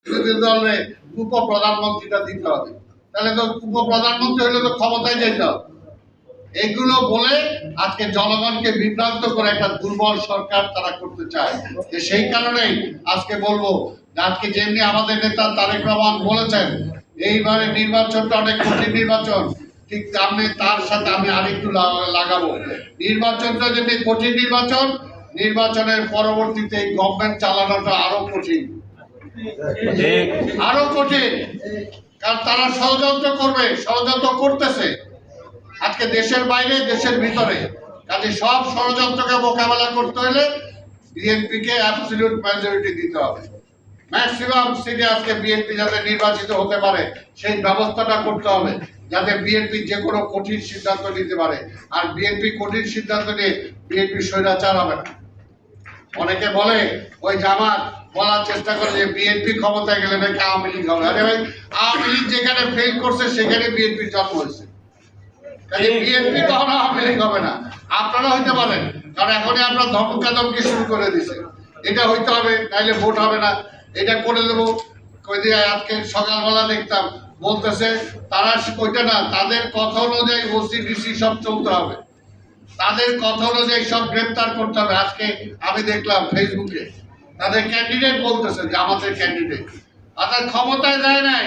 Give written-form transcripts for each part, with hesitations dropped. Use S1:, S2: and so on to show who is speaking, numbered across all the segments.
S1: দলের উপপ্রধানমন্ত্রীটা দিতে হবে, তাহলে তো উপপ্রধানমন্ত্রী হলে তো ক্ষমতায় যেতে হবে। এগুলো বলে আজকে জনগণকে বিভ্রান্ত করে একটা দুর্বল সরকার তারা করতে চায়। যে সেই কারণেই আজকে বলবো আজকে যেমনি আমাদের নেতা তারেক রহমান বলেছেন এইবারে নির্বাচনটা অনেক কঠিন নির্বাচন, ঠিক তেমনি তার সাথে আমি আরেকটু লাগাবো, নির্বাচনটা যদি কঠিন নির্বাচন, নির্বাচনের পরবর্তীতে গভর্নমেন্ট চালানোটা আরো কঠিন, আরো কঠিন। কারণ তারা ষড়যন্ত্র করবে, ষড়যন্ত্র করতেছে আজকে দেশের বাইরে দেশের ভিতরে। কাজে সব ষড়যন্ত্রকে মোকাবেলা করতে হলে বিএনপি কে অ্যাবসলিউট মেজরিটি দিতে হবে। ম্যাক্সিমাম সিটে আজকে বিএনপি যাতে নির্বাচিত হতে পারে সেই ব্যবস্থাটা করতে হবে, যাতে বিএনপি যে কোনো কঠিন সিদ্ধান্ত নিতে পারে। আর বিএনপি কঠিন সিদ্ধান্ত নিয়ে বিএনপি স্বৈরাচার হবে না। অনেকে বলে ওই জামাত বলার চেষ্টা করে যে বিএনপি ক্ষমতায় গেলে নাকি আওয়ামী লীগ হবে। আরে ভাই, আওয়ামী লীগ যেখানে ফেল করছে সেখানে বিএনপির জন্ম হয়েছে, বিএনপি তখন আওয়ামী লীগ হবে না। আপনারা হইতে পারেন, কারণ এখনই আপনার ধমকাধমকি শুরু করে দিছে, এটা হইতে হবে নাইলে ভোট হবে না, এটা করে দেবো। আজকে সকালবেলা দেখতাম বলতেছে তারা ওইটা না, তাদের কথা অনুযায়ী ওসিডিসি সব চলতে হবে, তাদের কথা অনুযায়ী সব গ্রেপ্তার করতে হবে। আজকে আমি দেখলাম ফেসবুকে তাদের ক্যান্ডিডেট বলতেছে যে আমাদের ক্যান্ডিডেট, অর্থাৎ ক্ষমতায় দেয় নাই,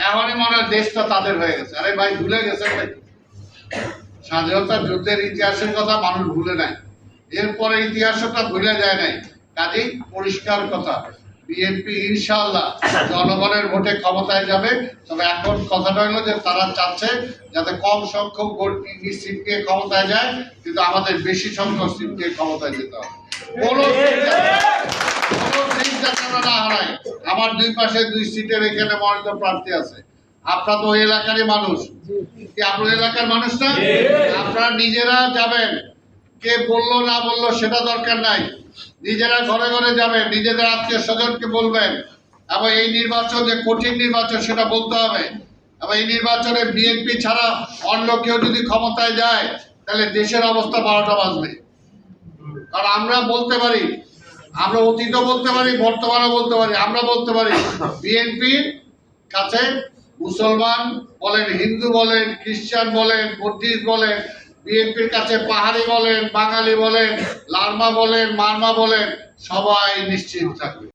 S1: এমনই মনে হয় দেশটা তাদের হয়ে গেছে। আরে ভাই, ভুলে গেছে নাকি? স্বাধীনতা যুদ্ধের ইতিহাসের কথা মানুষ ভুলে নাই, এরপরে ইতিহাসটা ভুলে যায় নাই। কাজেই পরিষ্কার কথা, বিএনপি ইনশাআল্লাহ জনগণের ভোটে ক্ষমতায় যাবে। তবে এখন কথাটা হলো যে তারা চাচ্ছে যাতে কম সংখ্যক ভোট সিট নিয়ে ক্ষমতায় যায়, কিন্তু আমাদের বেশি সংখ্যক সিট নিয়ে ক্ষমতায় যেতে হবে। না হারায়। আমার দুই পাশে 2 সিটের এখানে মনোনীত প্রার্থী আছে। আপনারা তো ওই এলাকারই মানুষ, কি আপনার এলাকার মানুষ না? আপনারা নিজেরা যাবেন, কে বললো না বললো সেটা দরকার নাই, নিজেরা ঘরে ঘরে যাবেন, নিজেদের আত্মীয় স্বজনকে বলবেন। এবং এই নির্বাচন যে কঠিন নির্বাচন সেটা বলতে হবে। এবং এই নির্বাচনে বিএনপি ছাড়া অন্য কেউ যদি ক্ষমতায় যায় তাহলে দেশের অবস্থা 12টা বাজবে। কারণ আমরা বলতে পারি, আমরা অতীতও বলতে পারি, বর্তমানও বলতে পারি, আমরা বলতে পারি বিএনপির কাছে মুসলমান বলেন, হিন্দু বলেন, খ্রিস্টান বলেন, বুদ্ধিস্ট বলেন, বিএনপির কাছে পাহাড়ি বলেন, বাঙালি বলেন, লারমা বলেন, মারমা বলেন, সবাই নিশ্চিত থাকবে।